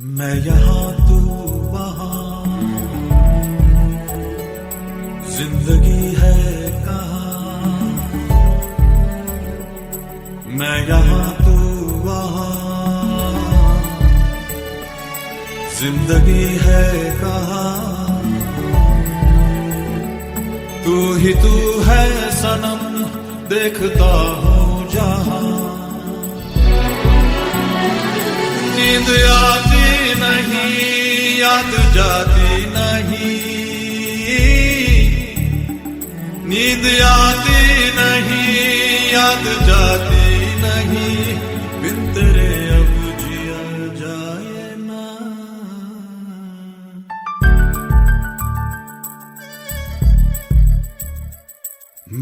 मैं यहाँ तू वहाँ, जिंदगी है कहाँ। मैं यहाँ तू वहाँ, जिंदगी है कहाँ। तू ही तू है सनम, देखता हूँ जहाँ। नींद आती नहीं, याद जाती नहीं। नींद आती नहीं, याद जाती नहीं। बिन तेरे अब जिया जाए ना।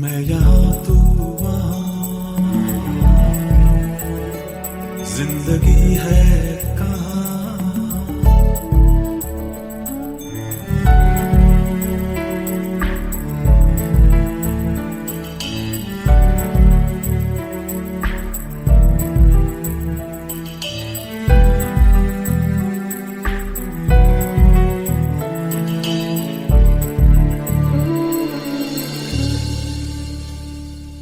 मैं यहाँ तू वहाँ, जिंदगी है कहाँ।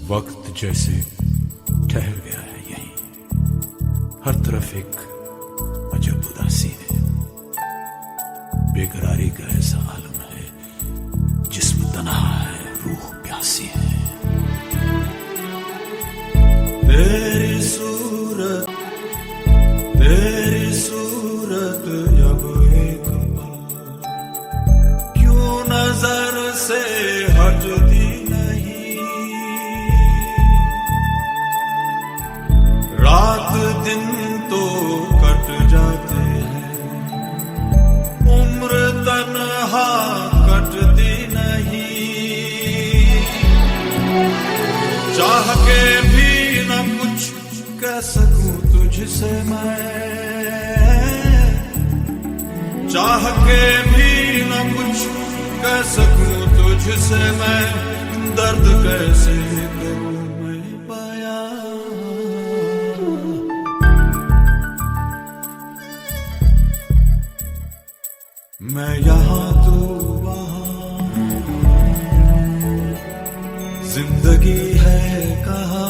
वक्त जैसे ठहर गया है यहीं, हर तरफ एक अजब उदासी है। बेकरारी का ऐसा आलम है, जिस्म तन्हा है, रूह प्यासी है। तेरी सूरत अब एक पल क्यों नजर से हटती नहीं। रात दिन तो कट जाते हैं, उम्र तन्हा कटती नहीं। चाह के भी न कुछ कह सकूं तुझसे मैं, चाह के भी न कुछ कह सकूं तुझसे मैं। दर्द कैसे करूं मैं बयां। मैं यहाँ तू वहाँ, जिंदगी है कहाँ।